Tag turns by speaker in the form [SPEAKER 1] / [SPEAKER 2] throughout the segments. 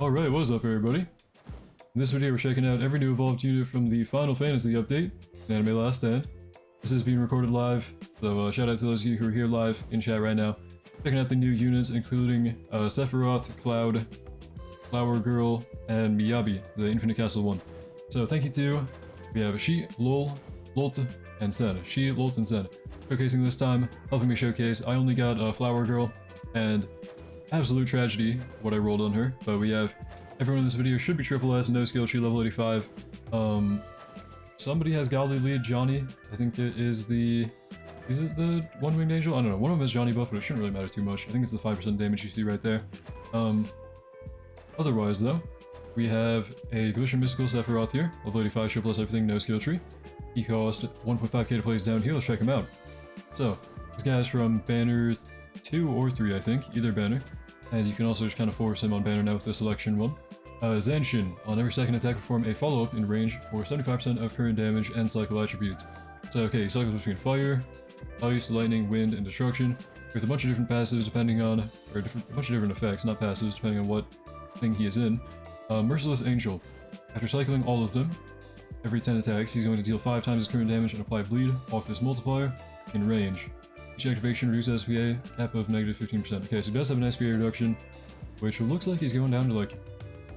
[SPEAKER 1] Alright, what's up everybody? In this video we're checking out every new evolved unit from the Final Fantasy update, Anime Last Stand. This is being recorded live, so shout out to those of you who are here live in chat right now. Checking out the new units including Sephiroth, Cloud, Flower Girl, and Miyabi, the Infinite Castle one. So thank you to, we have She, Lolt, and Sen. She, Lolt, and Sen. Showcasing this time, helping me showcase. I only got Flower Girl, and absolute tragedy what I rolled on her, but we have everyone in this video should be triple S, no skill tree, level 85. Somebody has Godly Lead, Johnny. I think it is the... Is it the One-Winged Angel? I don't know. One of them is Johnny buff, but it shouldn't really matter too much. I think it's the 5% damage you see right there. Otherwise, though, we have a Glitch and Mystical Sephiroth here. Level 85, triple S everything, no skill tree. He cost 1.5k to place down here. Let's check him out. So, this guy is from Banner 2 or 3, I think. Either banner. And you can also just kind of force him on banner now with the selection one. Zanshin, on every second attack perform a follow-up in range for 75% of current damage and cycle attributes. So okay, he cycles between fire, ice, lightning, wind, and destruction, with a bunch of different passives depending on, or a bunch of different effects, not passives, depending on what thing he is in. Merciless Angel, after cycling all of them, every 10 attacks, he's going to deal 5 times his current damage and apply bleed off this multiplier in range. Each activation reduces SPA, cap of negative 15%. Okay, so he does have an SPA reduction, which looks like he's going down to like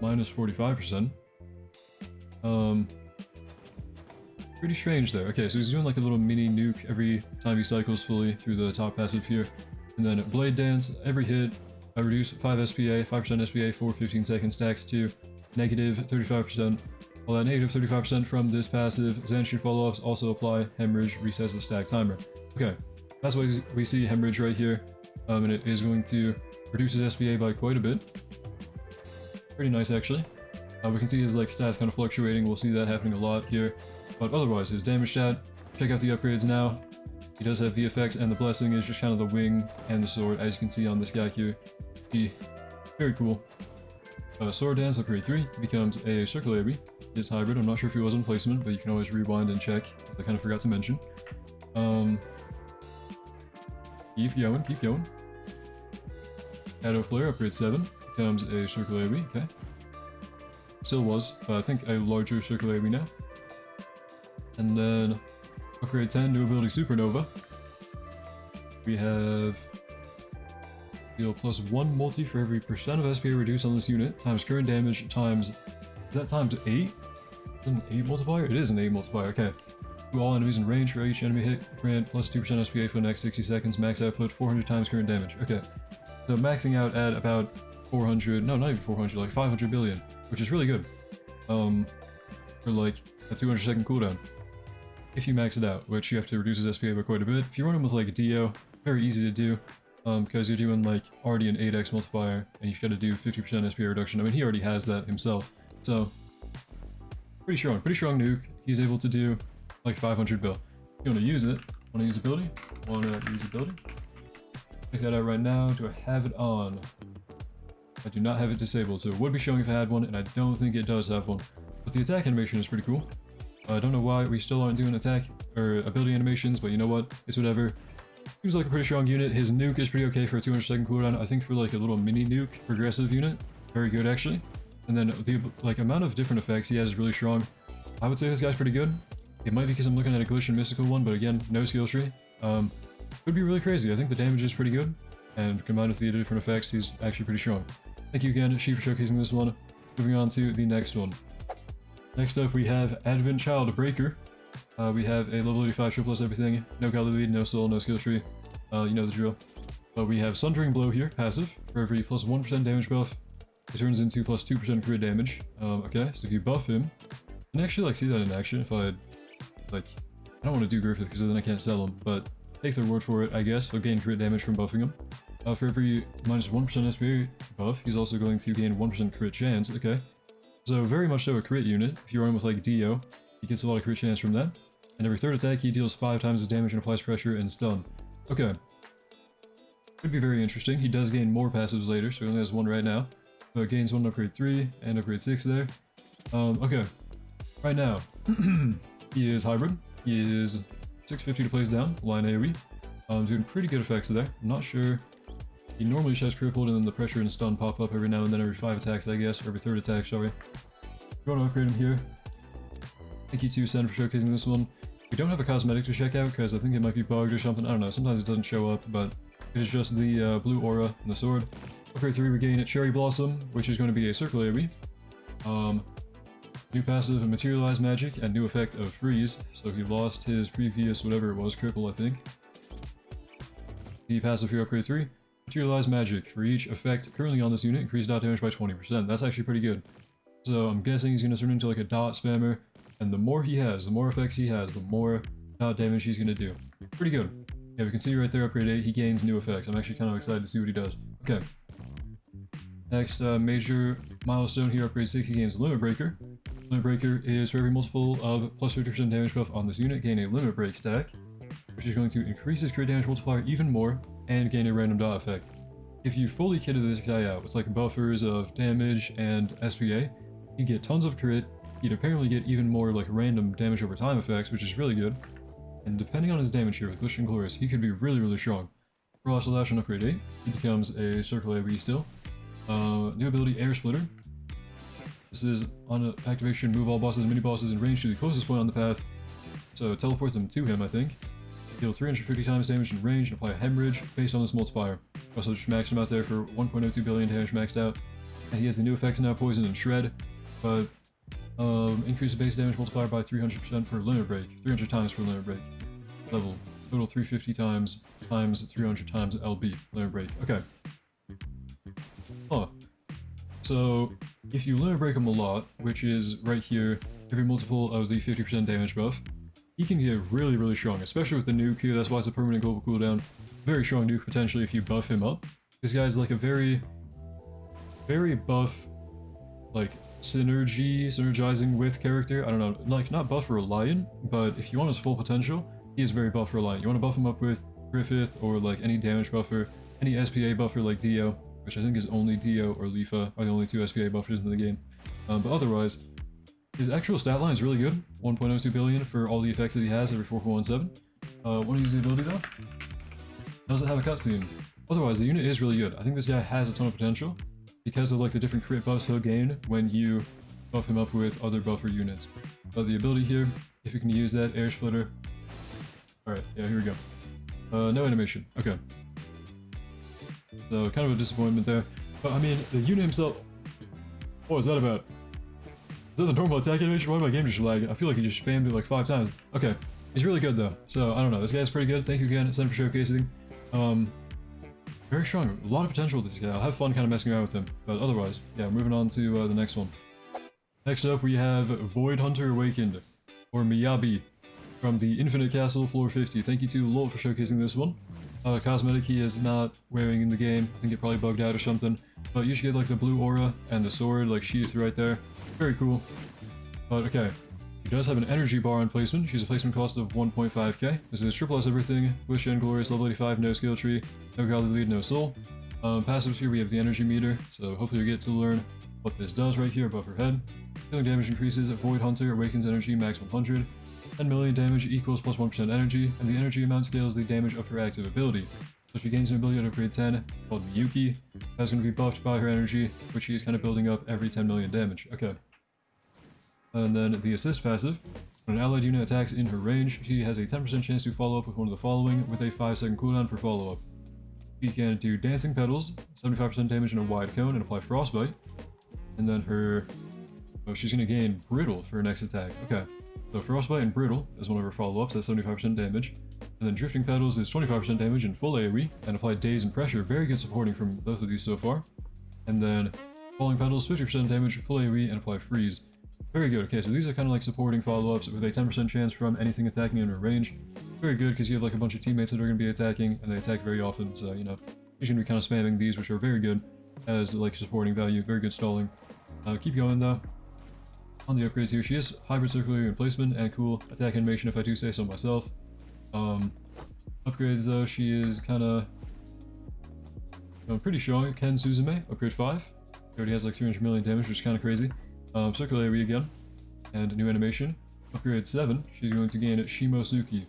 [SPEAKER 1] minus 45%. Pretty strange there. Okay, so he's doing like a little mini nuke every time he cycles fully through the top passive here. And then Blade Dance, every hit, I reduce 5 SPA, 5% SPA for 15 seconds, stacks to negative 35%. While that negative 35% from this passive, Zanshin follow-ups also apply Hemorrhage, resets the stack timer. Okay. That's why we see Hemorrhage right here, and it is going to reduce his SPA by quite a bit. Pretty nice, actually. We can see his like stats kind of fluctuating. We'll see that happening a lot here. But otherwise, his damage stat, check out the upgrades now. He does have VFX, and the Blessing is just kind of the wing and the sword, as you can see on this guy here. Very cool. Sword Dance, upgrade 3, becomes a Circulary. It's hybrid. I'm not sure if he was on placement, but you can always rewind and check, as I kind of forgot to mention. Keep going. Shadow Flare, upgrade 7, becomes a Circular AoE, okay. Still was, but I think a larger Circular AoE now. And then, upgrade 10, new ability Supernova. We have deal plus 1 multi for every percent of SPA reduced on this unit, times current damage, times, is that times 8? Is it an 8 multiplier? It is an 8 multiplier, okay. To all enemies in range, for each enemy hit, grant plus 2% SPA for the next 60 seconds, max output 400 times current damage. Okay, so maxing out at about 400, no, not even 400, like 500 billion, which is really good. For like a 200 second cooldown. If you max it out, which you have to reduce his SPA by quite a bit. If you run him with like a Dio, very easy to do, because you're doing like already an 8x multiplier, and you've got to do 50% SPA reduction. I mean, he already has that himself, so pretty strong nuke. He's able to do like 500 bill. You want to use it? Want to use ability? Check that out right now. Do I have it on? I do not have it disabled, so it would be showing if I had one, and I don't think it does have one. But the attack animation is pretty cool. I don't know why we still aren't doing attack or ability animations, but you know what? It's whatever. Seems like a pretty strong unit. His nuke is pretty okay for a 200 second cooldown. I think for like a little mini nuke progressive unit, very good actually. And then the like amount of different effects he has is really strong. I would say this guy's pretty good. It might be because I'm looking at a Glitch and Mystical one, but again, no skill tree. Would be really crazy. I think the damage is pretty good, and combined with the different effects, he's actually pretty strong. Thank you again, She, for showcasing this one. Moving on to the next one. Next up, we have Advent Child Breaker. We have a level 85 triple S everything, no godly lead, no soul, no skill tree. You know the drill. But we have Sundering Blow here, passive. For every plus 1% damage buff, it turns into plus 2% crit damage. Okay, so if you buff him, and actually like see that in action if I like, I don't want to do Griffith because then I can't sell him, but take their word for it, I guess. He'll gain crit damage from buffing him. For every minus 1% SPA buff, he's also going to gain 1% crit chance, okay. So very much so a crit unit. If you run with like Dio, he gets a lot of crit chance from that. And every third attack, he deals 5 times his damage and applies pressure and stun. Okay. Could be very interesting. He does gain more passives later, so he only has 1 right now. So it gains 1 upgrade 3 and upgrade 6 there. Okay. Right now, he is hybrid. He is 650 to place down, line AoE. Doing pretty good effects there. I'm not sure He normally just has crippled, and then the pressure and stun pop up every now and then, every 5 attacks, I guess, or every 3rd attack, sorry. If you want to upgrade him here, thank you to Sen for showcasing this one. We don't have a cosmetic to check out, because I think it might be bugged or something, I don't know, sometimes it doesn't show up, but it is just the blue aura and the sword. Upgrade 3, we gain a Cherry Blossom, which is going to be a circle AoE. New passive of Materialize Magic, and new effect of Freeze, so he lost his previous whatever it was, cripple I think. The passive here, upgrade 3. Materialize Magic. For each effect currently on this unit, increase dot damage by 20%. That's actually pretty good. So I'm guessing he's going to turn into like a dot spammer, and the more he has, the more effects he has, the more dot damage he's going to do. Pretty good. Yeah, we can see right there, upgrade 8, he gains new effects. I'm actually kind of excited to see what he does. Okay. Next major milestone here, upgrade 6, he gains Limit Breaker. Limit Breaker is for every multiple of plus 50% damage buff on this unit, gain a Limit Break stack, which is going to increase his crit damage multiplier even more, and gain a random dot effect. If you fully kitted this guy out with like buffers of damage and SPA, you get tons of crit, you'd apparently get even more like random damage over time effects, which is really good. And depending on his damage here with Glistening Glorious, he could be really strong. Frost Lash on upgrade 8, he becomes a circle AoE still. New ability Air Splitter. This is on activation, move all bosses and mini bosses in range to the closest point on the path. So teleport them to him, I think. Deal 350 times damage in range and apply a hemorrhage based on this multiplier. Also just maxed him out there for 1.02 billion damage maxed out. And he has the new effects now, Poison and Shred, but increase the base damage multiplier by 300% per limit break, 300 times per limit break. Level, total 350 times 300 times LB, limit break. Okay. Huh. So, if you limit break him a lot, which is right here, every multiple of the 50% damage buff, he can get really strong, especially with the nuke here. That's why it's a permanent global cooldown. Very strong nuke potentially if you buff him up. This guy's like a very buff, like synergizing with character. I don't know, like not buff reliant, but if you want his full potential, he is very buff reliant. You want to buff him up with Griffith or like any damage buffer, any SPA buffer like Dio, which I think is only Dio or Leafa are the only 2 SPA buffers in the game. But otherwise, his actual stat line is really good. 1.02 billion for all the effects that he has every 4.17. Want to use the ability though? Doesn't have a cutscene. Otherwise, the unit is really good. I think this guy has a ton of potential because of like the different crit buffs he'll gain when you buff him up with other buffer units. But the ability here, if you can use that, Air Splitter. Alright, yeah, here we go. No animation. Okay. So, kind of a disappointment there. But, I mean, the unit himself... What was that about? Is that the normal attack animation? Why did my game just lag? I feel like he just spammed it like 5 times. Okay. He's really good, though. So, I don't know. This guy's pretty good. Thank you again, Sen, for showcasing. Very strong. A lot of potential with this guy. I'll have fun kind of messing around with him. But otherwise, yeah, moving on to the next one. Next up, we have Void Hunter Awakened, or Miyabi, from the Infinite Castle, floor 50. Thank you to Lolt for showcasing this one. Cosmetic he is not wearing in the game. I think it probably bugged out or something. But you should get like the blue aura and the sword like sheathed right there. Very cool. But okay. He does have an energy bar on placement. She's a placement cost of 1.5k. This is triple S everything. Wish and Glorious, level 85, no skill tree, no godly lead, no soul. Passives here we have the energy meter. So hopefully you get to learn what this does right here above her head. Healing damage increases. Void Hunter awakens energy max 100. 10 million damage equals plus 1% energy, and the energy amount scales the damage of her active ability. So she gains an ability at upgrade 10 called Miyuki. That's going to be buffed by her energy, which she is kind of building up every 10 million damage. Okay. And then the assist passive. When an allied unit attacks in her range, she has a 10% chance to follow up with one of the following, with a 5-second cooldown for follow-up. She can do Dancing Petals, 75% damage in a wide cone, and apply Frostbite. And then her... Oh, she's going to gain Brittle for her next attack. Okay. So Frostbite and Brittle is one of her follow-ups at 75% damage. And then Drifting Petals is 25% damage in full AoE, and apply Daze and Pressure. Very good supporting from both of these so far. And then Falling Petals, 50% damage, full AoE, and apply Freeze. Very good. Okay, so these are kind of like supporting follow-ups with a 10% chance from anything attacking in her range. Very good, because you have like a bunch of teammates that are going to be attacking, and they attack very often, so, you know, you're going to be kind of spamming these, which are very good as like supporting value. Very good stalling. Keep going, though. On the upgrades here, she is hybrid circular in placement and cool attack animation if I do say so myself. Upgrades though, she is kind of pretty strong. Ken Suzume, upgrade 5. She already has like 300 million damage, which is kind of crazy. Circular AoE again, and new animation. Upgrade 7, she's going to gain Shimosuki.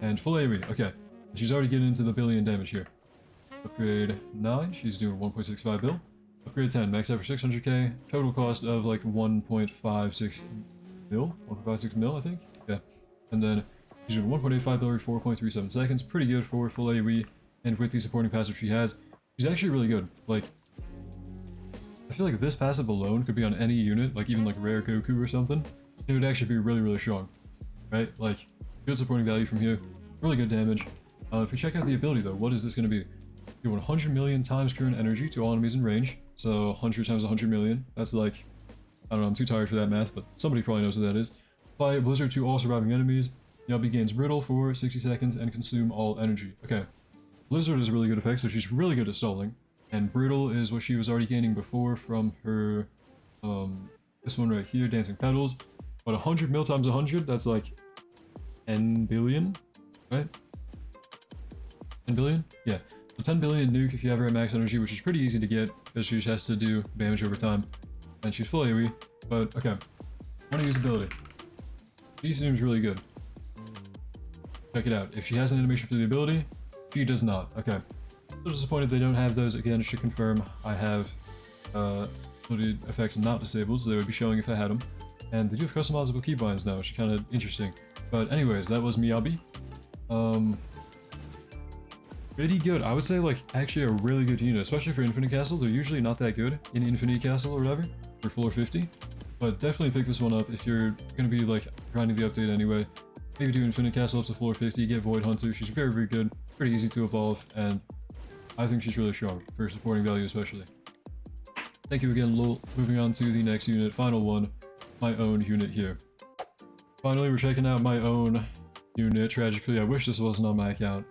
[SPEAKER 1] And full AoE, okay. She's already getting into the billion damage here. Upgrade 9, she's doing 1.65 bill. Upgrade 10, max out for 600k. Total cost of like 1.56 mil? 1.56 mil, I think? Yeah. And then she's doing 1.85 bill every 4.37 seconds. Pretty good for full AoE. And with the supporting passive she has, she's actually really good. Like, I feel like this passive alone could be on any unit, like even like rare Goku or something. It would actually be really, really strong. Right? Like, good supporting value from here. Really good damage. If we check out the ability though, what is this going to be? Do 100 million times current energy to all enemies in range. So 100 times 100 million. That's like, I don't know, I'm too tired for that math, but somebody probably knows what that is. Apply Blizzard to all surviving enemies. Yabi gains Brittle for 60 seconds and consume all energy. Okay. Blizzard is a really good effect, so she's really good at stalling. And Brittle is what she was already gaining before from her, this one right here, Dancing Petals. But 100 mil times 100, that's like 10 billion, right? 10 billion? Yeah. So 10 billion nuke if you have her at max energy, which is pretty easy to get, because she just has to do damage over time. And she's full AoE, but okay. I want to use ability. She seems really good. Check it out. If she has an animation for the ability, she does not. Okay. So disappointed they don't have those. Again, to confirm, I have ability effects not disabled, so they would be showing if I had them. And they do have customizable keybinds now, which is kind of interesting. But anyways, that was Miyabi. Pretty good. I would say like actually a really good unit, especially for Infinite Castle. They're usually not that good in Infinite Castle or whatever, for full or 50. But definitely pick this one up if you're going to be like grinding the update anyway. Maybe do Infinite Castle up to floor 50, get Void Hunter. She's very, very good, pretty easy to evolve, and I think she's really strong for supporting value especially. Thank you again, Lolt. Moving on to the next unit, final one, my own unit here. Finally, we're checking out my own unit. Tragically, I wish this wasn't on my account.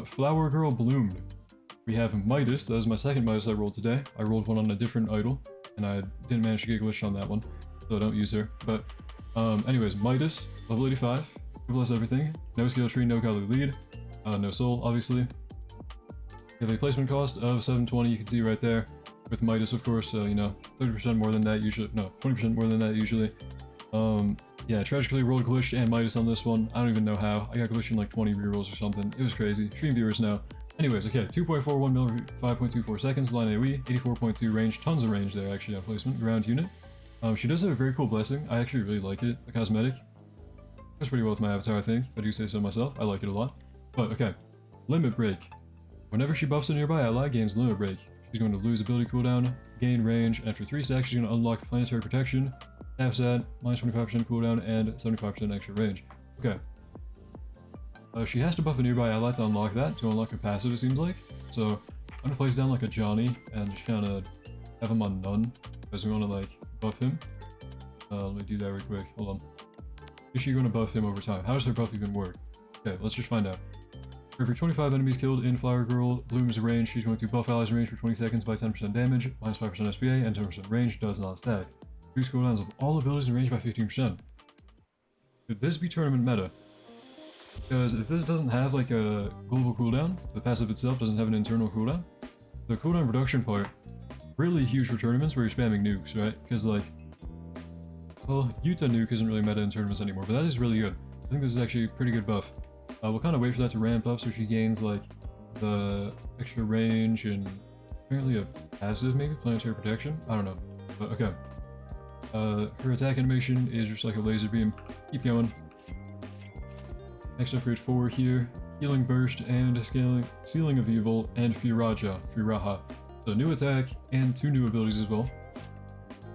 [SPEAKER 1] Flower Girl bloomed. We have Midas. That was my second Midas I rolled today. I rolled one on a different idol, and I didn't manage to get glitched on that one, so I don't use her. But anyways, Midas, level 85, bless everything. No skill tree, no godly lead, no soul, obviously. We have a placement cost of 720, you can see right there. With Midas, of course, you know, 30% more than that usually. No, 20% more than that usually. Yeah, tragically rolled glitched and Midas on this one. I don't even know how. I got glitched in like 20 rerolls or something. It was crazy. Stream viewers now. Anyways, okay, 2.41 mil, 5.24 seconds, line AoE, 84.2 range, tons of range there actually on placement, ground unit. She does have a very cool blessing. I actually really like it, the cosmetic. Goes pretty well with my avatar, I think, if I do say so myself. I like it a lot. But okay, limit break. Whenever she buffs a nearby ally, gains limit break. She's going to lose ability cooldown, gain range, and after 3 stacks she's going to unlock planetary protection, caps at minus 25% cooldown, and 75% extra range. Okay. She has to buff a nearby ally to unlock that, to unlock a passive it seems like. So I'm going to place down like a Johnny and just kind of have him on none, because we want to like buff him. Let me do that real quick, hold on. Is she going to buff him over time? How does her buff even work? Okay, let's just find out. For every 25 enemies killed in Flower Girl Bloom's range, she's going to buff allies range for 20 seconds by 10% damage, minus 5% SPA, and 10% range does not stack. Reduce cooldowns of all abilities in range by 15%. Could this be tournament meta? Because if this doesn't have like a global cooldown, the passive itself doesn't have an internal cooldown, the cooldown reduction part, really huge for tournaments where you're spamming nukes, right? Because like, well, Yuta nuke isn't really meta in tournaments anymore, but that is really good. I think this is actually a pretty good buff. We'll kind of wait for that to ramp up so she gains like the extra range and apparently a passive, maybe planetary protection. I don't know, but okay. Her attack animation is just like a laser beam. Keep going. Next upgrade 4 here: Healing Burst and Sealing of Evil and Firaha. So new attack and 2 new abilities as well.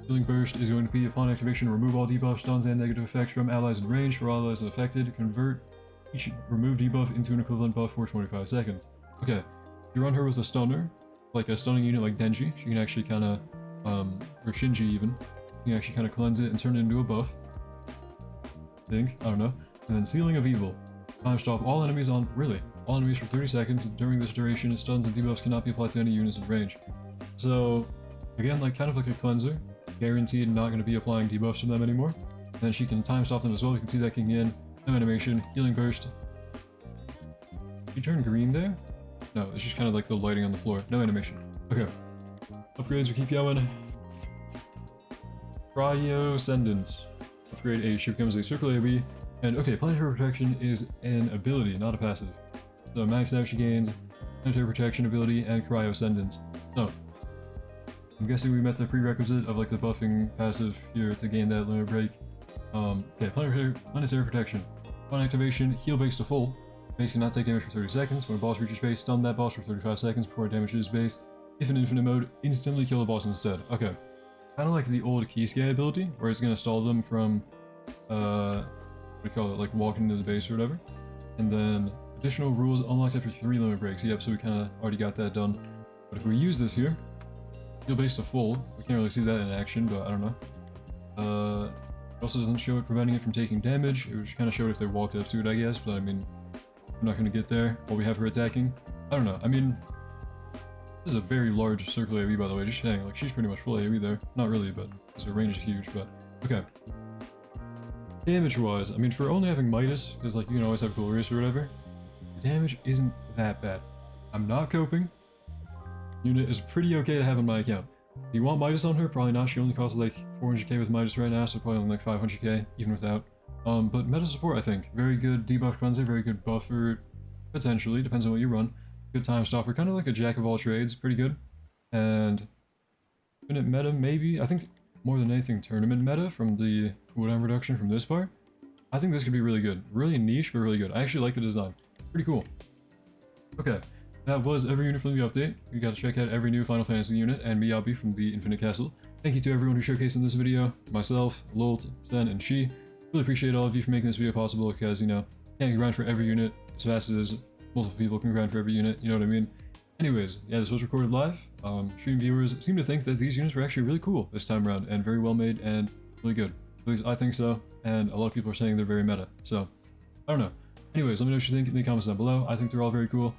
[SPEAKER 1] Healing Burst is going to be upon activation, remove all debuffs, stuns, and negative effects from allies in range. For all allies affected, convert each removed debuff into an equivalent buff for 25 seconds. Okay, if you run her with a stunner, like a stunning unit like Denji, she can actually kind of, or Shinji even, you can actually kind of cleanse it and turn it into a buff. I think, I don't know. And then Sealing of Evil. Time stop all enemies on, really, all enemies for 30 seconds. During this duration, stuns and debuffs cannot be applied to any units in range. So, again, like kind of like a cleanser. Guaranteed not going to be applying debuffs to them anymore. And then she can time stop them as well. You can see that kicking in. No animation. Healing Burst. Did you turn green there? No, it's just kind of like the lighting on the floor. No animation. Okay. Upgrades, we keep going. Cryoscendence. Upgrade A. She becomes a circle AoE. And okay, planetary protection is an ability, not a passive. So max out she gains planetary protection ability, and cryo ascendance. So, I'm guessing we met the prerequisite of like the buffing passive here to gain that limit break. Okay, planetary protection. Upon activation, heal base to full. Base cannot take damage for 30 seconds. When a boss reaches base, stun that boss for 35 seconds before it damages base. If in infinite mode, instantly kill the boss instead. Okay. Kind of like the old key scan ability, where it's going to stall them from, what do you call it, like walking into the base or whatever. And then additional rules unlocked after 3 limit breaks. Yep, so we kind of already got that done. But if we use this here, heal base to full. We can't really see that in action, but I don't know. It also doesn't show it preventing it from taking damage. It would just kind of show it if they walked up to it, I guess, but I mean, I'm not going to get there while we have her attacking. I don't know. I mean, this is a very large circular AoE, by the way. Just saying, like, she's pretty much full AoE there. Not really, but because her range is huge, but okay. Damage-wise, I mean, for only having Midas, because, like, you can always have Glorious or whatever, the damage isn't that bad. I'm not coping. Unit is pretty okay to have on my account. Do you want Midas on her? Probably not. She only costs, like, 400k with Midas right now, so probably only, like, 500k, even without. But meta support, I think. Very good debuff cleanser, very good buffer, potentially, depends on what you run. Good time stopper, kind of like a jack of all trades, pretty good. And infinite meta, maybe? I think more than anything, tournament meta from the cooldown reduction from this part. I think this could be really good. Really niche, but really good. I actually like the design. Pretty cool. Okay, that was every unit from the update. You got to check out every new Final Fantasy unit and Miyabi from the Infinite Castle. Thank you to everyone who showcased in this video. Myself, Lolt, Sen, and She. Really appreciate all of you for making this video possible because, you know, can't grind for every unit as fast as multiple people can grind for every unit, you know what I mean? Anyways, yeah, this was recorded live. Stream viewers seem to think that these units were actually really cool this time around and very well made and really good. At least I think so, and a lot of people are saying they're very meta, so I don't know. Anyways, let me know what you think in the comments down below. I think they're all very cool.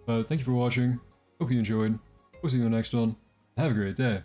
[SPEAKER 1] But thank you for watching. Hope you enjoyed. We'll see you in the next one. Have a great day.